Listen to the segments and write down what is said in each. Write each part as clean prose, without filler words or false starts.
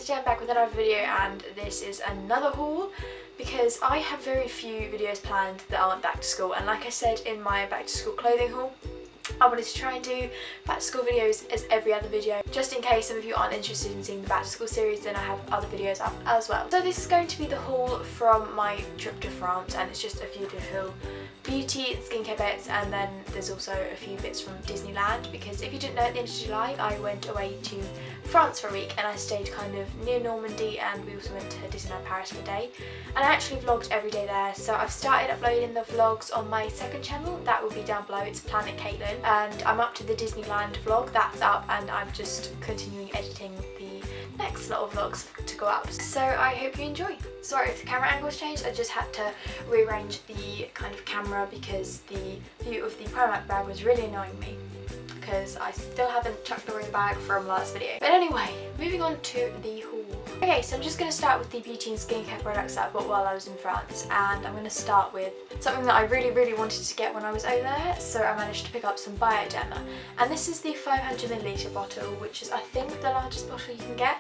So I'm back with another video, and this is another haul because I have very few videos planned that aren't back to school, and like I said in my back to school clothing haul, I wanted to try and do back to school videos as every other video. Just in case some of you aren't interested in seeing the back to school series, then I have other videos up as well. So this is going to be the haul from my trip to France, and it's just a few little beauty and skincare bits, and then there's also a few bits from Disneyland, because if you didn't know, at the end of July I went away to France for a week and I stayed kind of near Normandy, and we also went to Disneyland Paris for a day, and I actually vlogged every day there. So I've started uploading the vlogs on my second channel, that will be down below, it's Planet Caitlin, and I'm up to the Disneyland vlog, that's up, and I'm just continuing editing the next lot of vlogs to go up. So I hope you enjoy. Sorry if the camera angle's changed, I just had to rearrange the kind of camera because the view of the Primark bag was really annoying me, because I still haven't chucked away the bag from last video. But anyway, moving on to the haul. Okay, so I'm just going to start with the beauty and skincare products that I bought while I was in France, and I'm going to start with something that I really wanted to get when I was over there, so I managed to pick up some Bioderma, and this is the 500ml bottle, which is I think the largest bottle you can get,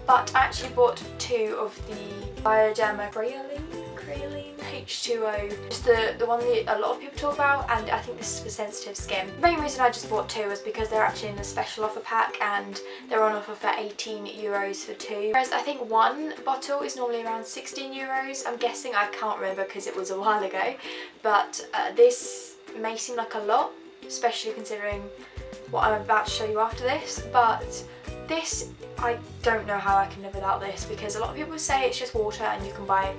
but I actually bought two of the Bioderma Creolene H2O, just the one that a lot of people talk about, and I think this is for sensitive skin. The main reason I just bought two was because they're actually in a special offer pack, and they're on offer for €18 for two, whereas I think one bottle is normally around €16. I'm guessing, I can't remember because it was a while ago, but this may seem like a lot, especially considering what I'm about to show you after this, but this, I don't know how I can live without this, because a lot of people say it's just water, and you can buy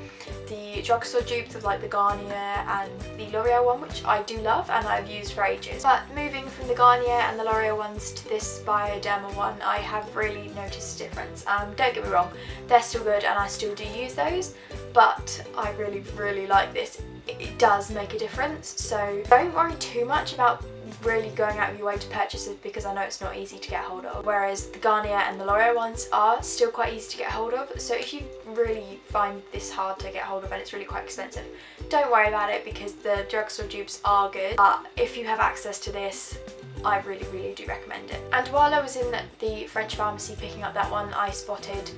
the drugstore dupes of like the Garnier and the L'Oreal one, which I do love and I've used for ages. But moving from the Garnier and the L'Oreal ones to this Bioderma one, I have really noticed a difference. Don't get me wrong, they're still good and I still do use those, but I really like this. It does make a difference, so don't worry too much about really going out of your way to purchase it, because I know it's not easy to get hold of, whereas the Garnier and the L'Oreal ones are still quite easy to get hold of. So if you really find this hard to get hold of and it's really quite expensive, don't worry about it, because the drugstore dupes are good, but if you have access to this, I really do recommend it. And while I was in the French pharmacy picking up that one, I spotted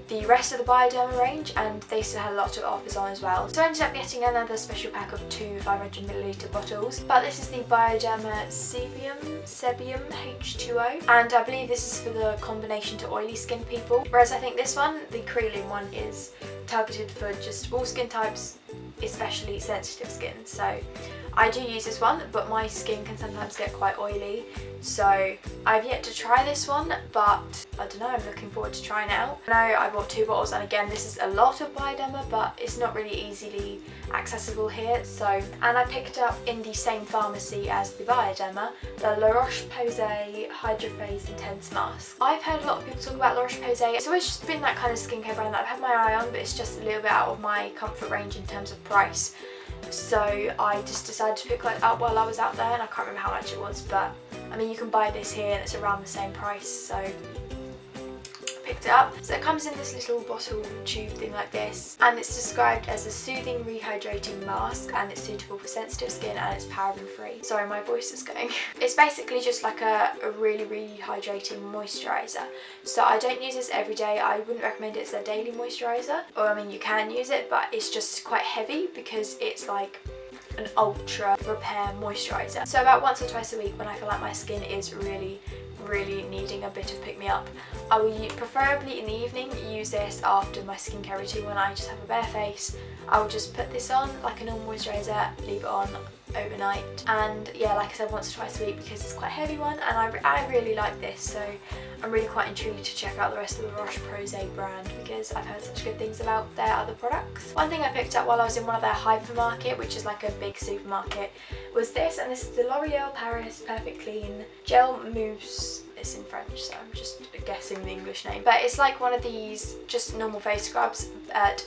the rest of the Bioderma range, and they still had a lot of offers on as well. So I ended up getting another special pack of two 500ml bottles, but this is the Bioderma Sebium H2O, and I believe this is for the combination to oily skin people, whereas I think this one, the Creolene one, is targeted for just all skin types, especially sensitive skin. So I do use this one, but my skin can sometimes get quite oily, so I've yet to try this one, but I don't know, I'm looking forward to trying it out. I know I bought two bottles, and again, this is a lot of Bioderma, but it's not really easily accessible here. So, and I picked up in the same pharmacy as the Bioderma, the La Roche-Posay Hydrophase Intense Mask. I've heard a lot of people talk about La Roche-Posay. It's always just been that kind of skincare brand that I've had my eye on, but it's just a little bit out of my comfort range in terms of price. So I just decided to pick that up while I was out there, and I can't remember how much it was, but I mean, you can buy this here and it's around the same price, so I picked it up. So it comes in this little bottle tube thing like this, and it's described as a soothing rehydrating mask, and it's suitable for sensitive skin, and it's paraben free. Sorry, my voice is going. It's basically just like a really rehydrating moisturiser. So I don't use this every day. I wouldn't recommend it as a daily moisturiser, or I mean, you can use it, but it's just quite heavy because it's like an ultra repair moisturiser. So about once or twice a week, when I feel like my skin is really needing a bit of pick me up, I will preferably in the evening use this after my skincare routine. When I just have a bare face, I will just put this on like a normal moisturiser, leave it on overnight, and yeah, like I said, once or twice a week, because it's quite a heavy one, and I really like this, so I'm really quite intrigued to check out the rest of the Roche-Posay brand, because I've heard such good things about their other products. One thing I picked up while I was in one of their hypermarket, which is like a big supermarket, was this, and this is the L'Oreal Paris Perfect Clean Gel Mousse this in French, so I'm just guessing the English name. But it's like one of these just normal face scrubs.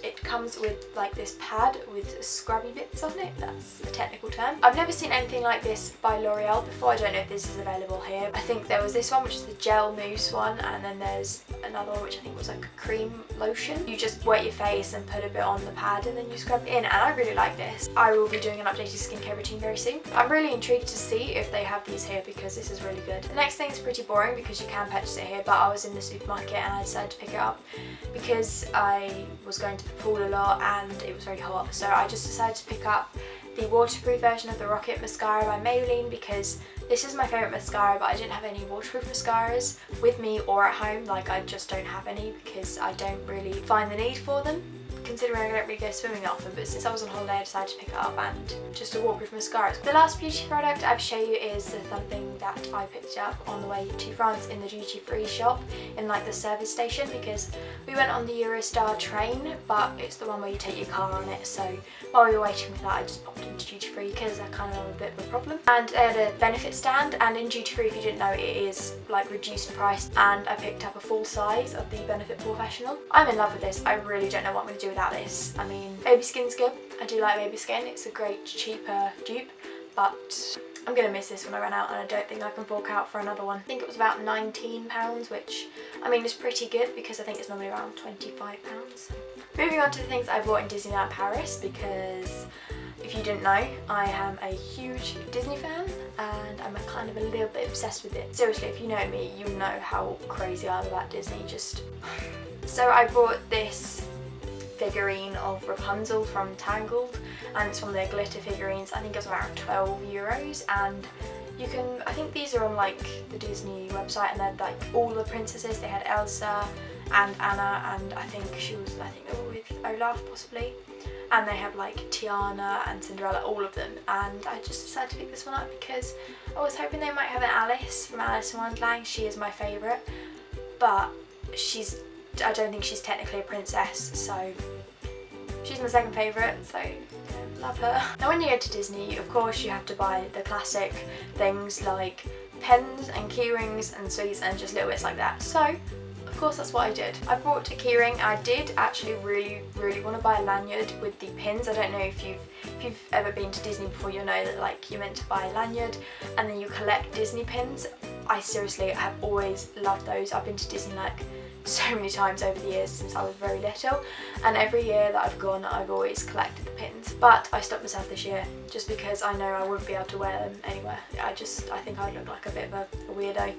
It comes with like this pad with scrubby bits on it. That's the technical term. I've never seen anything like this by L'Oreal before. I don't know if this is available here. I think there was this one, which is the gel mousse one, and then there's another one which I think was like a cream lotion. You just wet your face and put a bit on the pad and then you scrub it in, and I really like this. I will be doing an updated skincare routine very soon. I'm really intrigued to see if they have these here because this is really good. The next thing is pretty boring because you can purchase it here, but I was in the supermarket and I decided to pick it up because I was going to the pool a lot and it was very hot, so I just decided to pick up the waterproof version of the Rocket Mascara by Maybelline because this is my favourite mascara, but I didn't have any waterproof mascaras with me or at home. Like, I just don't have any because I don't really find the need for them, considering I don't really go swimming often, but since I was on holiday I decided to pick it up, and just a waterproof mascara. The last beauty product I've show you is something that I picked up on the way to France in the duty-free shop in like the service station, because we went on the Eurostar train, but it's the one where you take your car on it, so while we were waiting for that I just popped into duty-free because I kind of have a bit of a problem. And they had a benefit stand, and in duty-free, if you didn't know, it is like reduced price, and I picked up a full size of the Benefit Professional. I'm in love with this. I really don't know what I'm going to do without this. I mean, Baby Skin's good. I do like Baby Skin. It's a great cheaper dupe, but I'm going to miss this when I run out, and I don't think I can fork out for another one. I think it was about £19, which I mean is pretty good because I think it's normally around £25. Moving on to the things I bought in Disneyland Paris, because if you didn't know, I am a huge Disney fan and I'm kind of a little bit obsessed with it. Seriously, if you know me, you know how crazy I am about Disney. So I bought this figurine of Rapunzel from Tangled, and it's from their glitter figurines. I think it was around €12, and you can, I think these are on like the Disney website, and they're like all the princesses. They had Elsa and Anna, and I think they were with Olaf possibly, and they have like Tiana and Cinderella, all of them, and I just decided to pick this one up because I was hoping they might have an Alice from Alice in Wonderland. She is my favourite, but I don't think she's technically a princess, so she's my second favourite, so yeah, love her. Now when you go to Disney, of course you have to buy the classic things like pens and key rings and sweets and just little bits like that, so of course that's what I did. I bought a keyring. I did actually really want to buy a lanyard with the pins. I don't know if you've ever been to Disney before, you'll know that like you're meant to buy a lanyard and then you collect Disney pins. I seriously have always loved those. I've been to Disney like so many times over the years since I was very little, and every year that I've gone I've always collected the pins, but I stopped myself this year just because I know I wouldn't be able to wear them anywhere. I think I'd look like a bit of a weirdo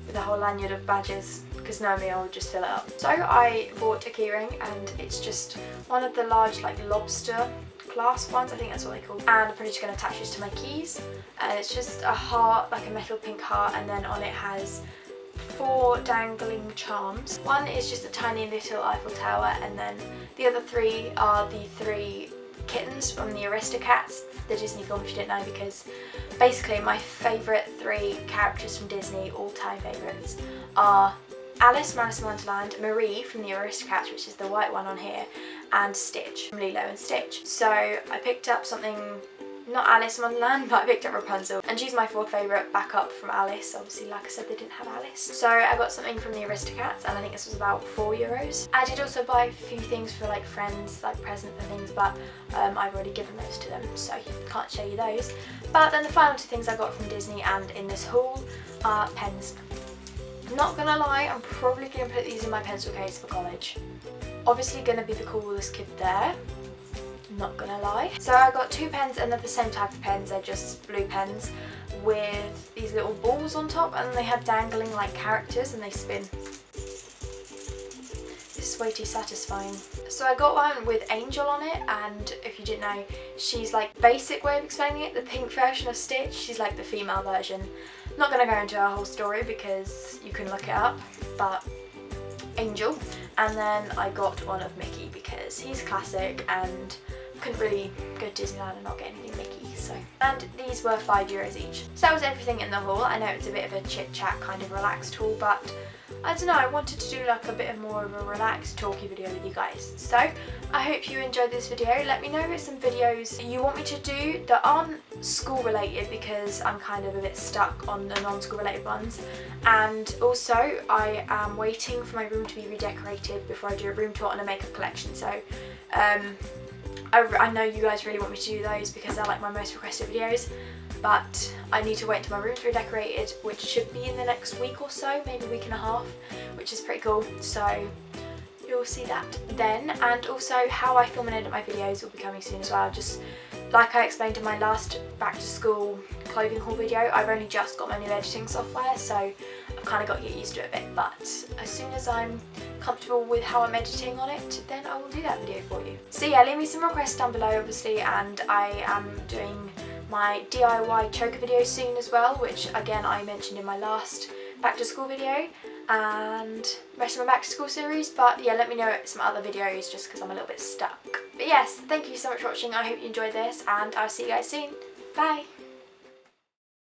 with a whole lanyard of badges, because normally I would just fill it up. So I bought a keyring, and it's just one of the large like lobster clasp ones, I think that's what they call, and I'm pretty just going to attach this to my keys, and it's just a heart, like a metal pink heart, and then on it has 4 dangling charms. One is just a tiny little Eiffel Tower, and then the other 3 are the 3 kittens from the Aristocats, the Disney film, if you didn't know, because basically my favourite 3 characters from Disney, all-time favourites, are Alice from Alice in Wonderland, Marie from the Aristocats, which is the white one on here, and Stitch from Lilo and Stitch. So I picked up something, not Alice in Wonderland, but I picked up Rapunzel, and she's my 4th favourite backup from Alice. Obviously, like I said, they didn't have Alice. So I got something from the Aristocats, and I think this was about €4. I did also buy a few things for like friends, like presents and things, but I've already given those to them, so I can't show you those. But then the final 2 things I got from Disney and in this haul are pens. Not gonna lie, I'm probably gonna put these in my pencil case for college. Obviously gonna be the coolest kid there, not gonna lie. So I got 2 pens, and they're the same type of pens. They're just blue pens with these little balls on top, and they have dangling like characters and they spin. This is way too satisfying. So I got one with Angel on it, and if you didn't know, she's like, basic way of explaining it, the pink version of Stitch. She's like the female version. Not gonna go into her whole story because you can look it up, but Angel. And then I got one of Mickey because he's classic, and couldn't really go to Disneyland and not get anything Mickey, so. And these were €5 each. So that was everything in the haul. I know it's a bit of a chit chat kind of relaxed haul, but I don't know, I wanted to do like a bit more of a relaxed talky video with you guys. So I hope you enjoyed this video. Let me know some videos you want me to do that aren't school related, because I'm kind of a bit stuck on the non-school related ones. And also I am waiting for my room to be redecorated before I do a room tour and a makeup collection. So I know you guys really want me to do those because they're like my most requested videos, but I need to wait until my room's redecorated, which should be in the next week or so, maybe a week and a half, which is pretty cool. So you'll see that then. And also how I film and edit my videos will be coming soon as well. Just like I explained in my last back to school clothing haul video, I've only just got my new editing software, so I've kind of got to get used to it a bit, but as soon as I'm comfortable with how I'm editing on it, then I will do that video for you. So yeah, leave me some requests down below obviously, and I am doing my DIY choker video soon as well, which again I mentioned in my last back to school video, and rest of my back to school series. But yeah, let me know some other videos just because I'm a little bit stuck. But yes, thank you so much for watching. I hope you enjoyed this, and I'll see you guys soon. Bye!